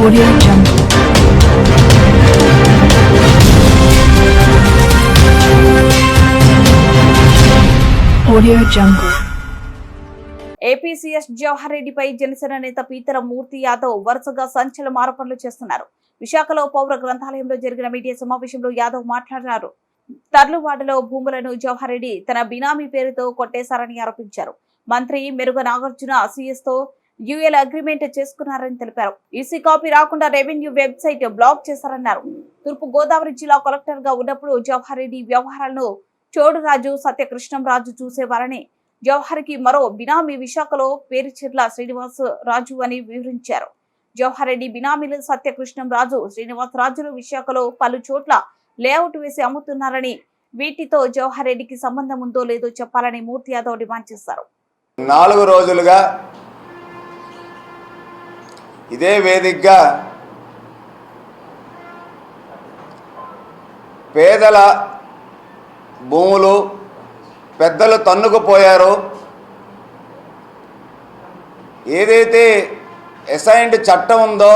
Audio Jungle. Audio Jungle. AP CS Jawahar రెడ్డిపై జనసేన నేత పీతల మూర్తి యాదవ్ వరుసగా సంచలన ఆరోపణలు చేస్తున్నారు. విశాఖలో పౌర గ్రంథాలయంలో జరిగిన మీడియా సమావేశంలో యాదవ్ మాట్లాడారు. తర్లువాడలో భూములను జవహర్ రెడ్డి తన బినామీ పేరుతో కొట్టేశారని ఆరోపించారు. మంత్రి మెరుగ నాగార్జున సీఎస్ తో యూఎల్ అగ్రిమెంట్ చేసుకున్నారని తెలిపారు. ఈసీ కాపీ రాకుండా రెవెన్యూ వెబ్సైట్ బ్లాక్ చేశారన్నారు. తూర్పు గోదావరి జిల్లా కలెక్టర్ గా ఉన్నప్పుడు జవహర్ రెడ్డి వ్యవహారాలను చోడురాజు సత్యకృష్ణంరాజు చూసేవారని, జవహర్ కి మరో బినామీ విశాఖలో పేరుచెర్ల శ్రీనివాస్ రాజు అని వివరించారు. జవహర్ రెడ్డి బినామీలు సత్యకృష్ణంరాజు, శ్రీనివాస్ రాజులు విశాఖలో పలు చోట్ల లేఅవుట్ వేసి అమ్ముతున్నారని, వీటితో జవహర్ రెడ్డికి సంబంధం ఉందో లేదో చెప్పాలని మూర్తి యాదవ్ డిమాండ్ చేశారు. 4 రోజులుగా ఇదే వేదికగా పేదల భూములు పెద్దలు తన్నుకుపోయారు. ఏదైతే అసైన్డ్ చట్టం ఉందో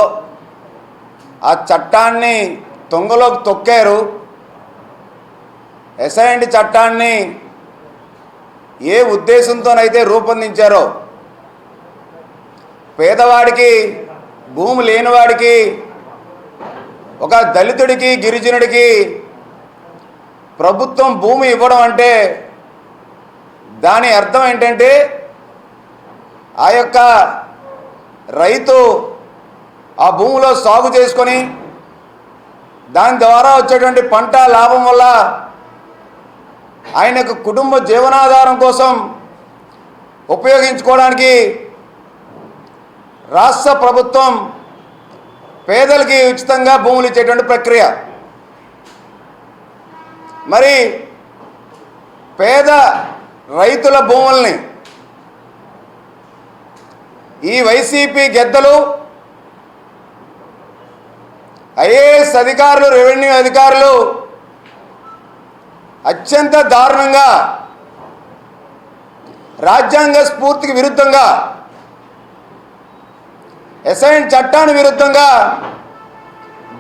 ఆ చట్టాన్ని తొంగలోకి తొక్కారు. అసైన్డ్ చట్టాన్ని ఏ ఉద్దేశంతోనైతే రూపొందించారో, పేదవాడికి, భూమి లేనివాడికి, ఒక దళితుడికి, గిరిజనుడికి ప్రభుత్వం భూమి ఇవ్వడం అంటే దాని అర్థం ఏంటంటే ఆ యొక్క రైతు ఆ భూమిలో సాగు చేసుకొని దాని ద్వారా వచ్చేటువంటి పంట లాభం వల్ల ఆయన యొక్క కుటుంబ జీవనాధారం కోసం ఉపయోగించుకోవడానికి రాష్ట్ర ప్రభుత్వం పేదలకి ఉచితంగా భూములు ఇచ్చేటువంటి ప్రక్రియ. మరి పేద రైతుల భూముల్ని ఈ వైసీపీ గెద్దలు, ఐఏఎస్ అధికారులు, రెవెన్యూ అధికారులు అత్యంత దారుణంగా, రాజ్యాంగ స్ఫూర్తికి విరుద్ధంగా, అసైన్ చట్టానికి విరుద్ధంగా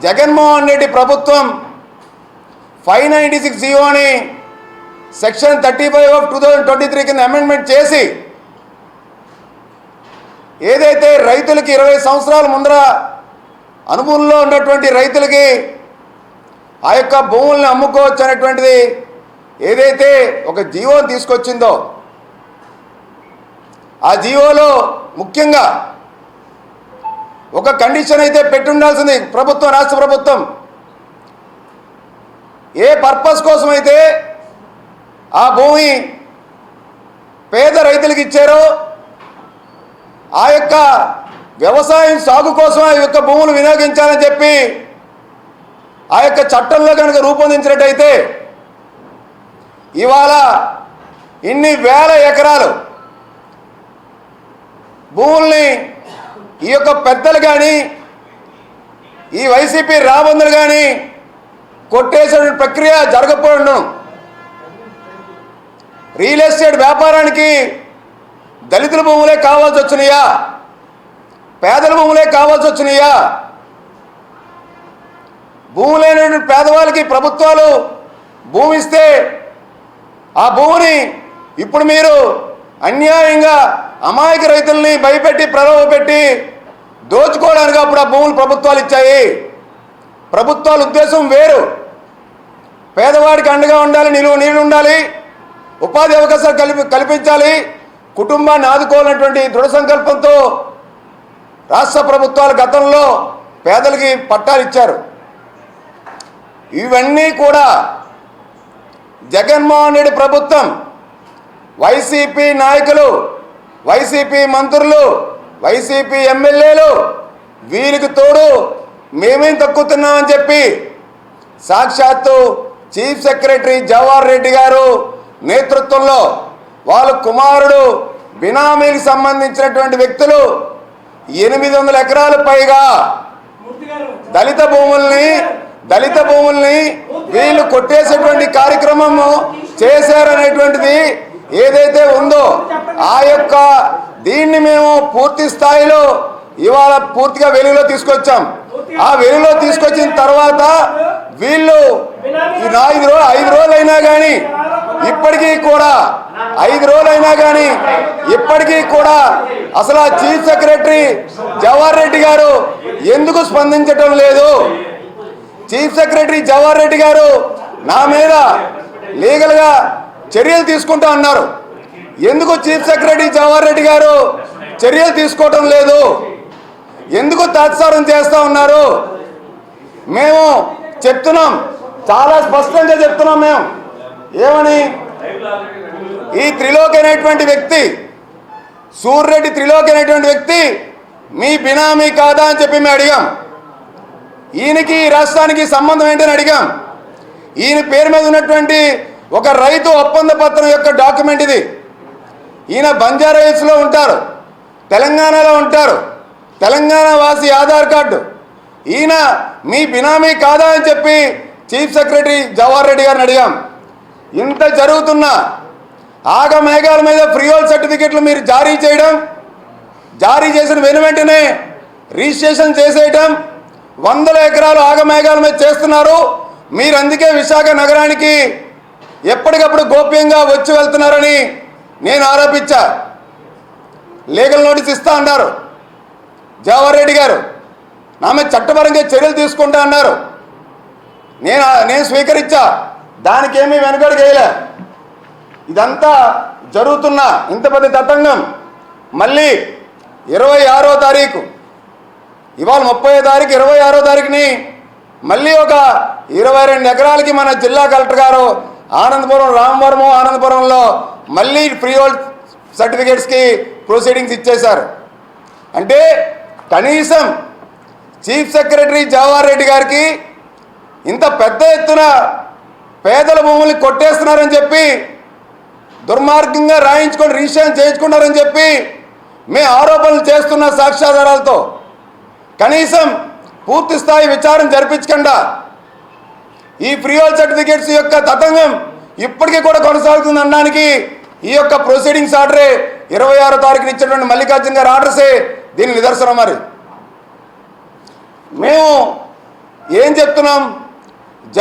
జగన్మోహన్ రెడ్డి ప్రభుత్వం 596 జీవోని సెక్షన్ 35 ఆఫ్ 2023 కింద అమెండ్మెంట్ చేసి, ఏదైతే రైతులకి 20 సంవత్సరాల ముందర అనుభవంలో ఉన్నటువంటి రైతులకి ఆ యొక్క భూముల్ని అమ్ముకోవచ్చు అనేటువంటిది ఏదైతే ఒక జీవోని తీసుకొచ్చిందో, ఆ జీవోలో ముఖ్యంగా ఒక కండిషన్ అయితే పెట్టుండాల్సింది ప్రభుత్వం, రాష్ట్ర ప్రభుత్వం. ఏ పర్పస్ కోసం అయితే ఆ భూమి పేద రైతులకు ఇచ్చారో, ఆ యొక్క వ్యవసాయం సాగు కోసం ఆ యొక్క భూములు వినియోగించాలని చెప్పి ఆ యొక్క చట్టంలో కనుక రూపొందించినట్టయితే ఇవాళ ఇన్ని వేల ఎకరాలు భూముల్ని ఈ యొక్క పెద్దలు కానీ, ఈ వైసీపీ రాబందులు కానీ కొట్టేసే ప్రక్రియ జరగకపోవడం. రియల్ ఎస్టేట్ వ్యాపారానికి దళితుల భూములే కావాల్సి వచ్చినాయా, పేదల భూములే కావాల్సి వచ్చినాయా? భూమి లేనటువంటి పేదవాళ్ళకి ప్రభుత్వాలు భూమి ఇస్తే ఆ భూమిని ఇప్పుడు మీరు అన్యాయంగా అమాయక రైతుల్ని భయపెట్టి, ప్రలోభపెట్టి దోచుకోవడానికి అప్పుడు ఆ భూములు ప్రభుత్వాలు ఇచ్చాయి. ప్రభుత్వాల ఉద్దేశం వేరు. పేదవాడికి అండగా ఉండాలి, నీళ్ళు ఉండాలి, ఉపాధి అవకాశాలు కల్పించాలి, కుటుంబాన్ని ఆదుకోవాలన్నటువంటి దృఢ సంకల్పంతో రాష్ట్ర ప్రభుత్వాలు గతంలో పేదలకి పట్టాలు ఇచ్చారు. ఇవన్నీ కూడా జగన్మోహన్ రెడ్డి ప్రభుత్వం, వైసీపీ నాయకులు, వైసీపీ మంత్రులు, వైసీపీ ఎమ్మెల్యేలు వీరికి తోడు మేమేం తక్కుతున్నామని చెప్పి సాక్షాత్తు చీఫ్ సెక్రటరీ జవహర్ రెడ్డి గారు నేతృత్వంలో వాళ్ళ కుమారుడు బినామీకి సంబంధించినటువంటి వ్యక్తులు 800 ఎకరాలు పైగా దళిత భూముల్ని వీళ్ళు కొట్టేసేటువంటి కార్యక్రమము చేశారనేటువంటిది ఏదైతే ఉందో ఆ యొక్క దీన్ని మేము పూర్తి స్థాయిలో ఇవాళ పూర్తిగా వెలుగులో తీసుకొచ్చాం. ఆ వెలుగులో తీసుకొచ్చిన తర్వాత వీళ్ళు ఈ 5 రోజులైనా కానీ ఇప్పటికీ కూడా 5 రోజులైనా కానీ ఇప్పటికీ కూడా అసలు ఆ చీఫ్ సెక్రటరీ జవహర్ రెడ్డి గారు ఎందుకు స్పందించటం లేదు? చీఫ్ సెక్రటరీ జవహర్ రెడ్డి గారు నా మీద లీగల్గా చర్యలు తీసుకుంటా అన్నారు. ఎందుకు చీఫ్ సెక్రటరీ జవహర్ రెడ్డి గారు చర్యలు తీసుకోవటం లేదు? ఎందుకు తాత్సారం చేస్తూ ఉన్నారు? మేము చెప్తున్నాం, చాలా స్పష్టంగా చెప్తున్నాం. మేము ఏమని, ఈ త్రిలోక్ అనేటువంటి వ్యక్తి, సూర్రెడ్డి త్రిలోక్ అనేటువంటి వ్యక్తి మీ బినామీ కాదా అని చెప్పి మేము అడిగాం. ఈయనకి ఈ రాష్ట్రానికి సంబంధం ఏంటని అడిగాం. ఈయన పేరు మీద ఉన్నటువంటి ఒక రైతు ఒప్పంద పత్రం యొక్క డాక్యుమెంట్ ఇది. ఈయన బంజారా హిల్స్లో ఉంటారు, తెలంగాణలో ఉంటారు, తెలంగాణ వాసి ఆధార్ కార్డు. ఈయన మీ బినామీ కాదా అని చెప్పి చీఫ్ సెక్రటరీ జవహర్ రెడ్డి గారిని అడిగాం. ఇంత జరుగుతున్నా ఆగమేఘాల మీద ఫ్రీహోల్డ్ సర్టిఫికెట్లు మీరు జారీ చేయడం, జారీ చేసిన వెనువెంటనే రిజిస్ట్రేషన్ చేసేయటం, 100 ఎకరాలు ఆగమేఘాల మీద చేస్తున్నారు. మీరు అందుకే విశాఖ నగరానికి ఎప్పటికప్పుడు గోప్యంగా వచ్చి వెళ్తున్నారని నేను ఆరోపించా. లీగల్ నోటీస్ ఇస్తా అన్నారు జవహర్ రెడ్డి గారు. నా మీద చట్టపరంగా చర్యలు తీసుకుంటా అన్నారు. నేను స్వీకరించా, దానికేమీ వెనుకడుగు వేయలే. ఇదంతా జరుగుతున్నా ఇంత పెద్ద తతంగం మళ్ళీ 26వ తారీఖు, ఇవాళ 30వ తారీఖు, 26వ తారీఖుని మళ్ళీ ఒక 22 ఎకరాలకి మన జిల్లా కలెక్టర్ గారు ఆనందపురం, రామవరము, ఆనందపురంలో మళ్ళీ ఫ్రీ హోల్డ్ సర్టిఫికేట్స్కి ప్రొసీడింగ్స్ ఇచ్చేశారు. అంటే కనీసం చీఫ్ సెక్రటరీ జవహర్ రెడ్డి గారికి ఇంత పెద్ద ఎత్తున పేదల భూముల్ని కొట్టేస్తున్నారని చెప్పి, దుర్మార్గంగా రాయించుకొని రిజిస్ట్రేషన్ చేయించుకున్నారని చెప్పి మేము ఆరోపణలు చేస్తున్న సాక్ష్యాధారాలతో కనీసం పూర్తి స్థాయి విచారణ జరిపించకుండా ఈ ఫ్రీ హోల్డ్ సర్టిఫికేట్స్ యొక్క తతంగం ఇప్పటికీ కూడా కొనసాగుతుంది అనడానికి ఈ యొక్క ప్రొసీడింగ్స్ ఆర్డరే 26వ తారీఖున ఇచ్చినటువంటి మల్లికార్జున గారి ఆర్డర్సే దీని నిదర్శనం. మరి మేము ఏం చెప్తున్నాం?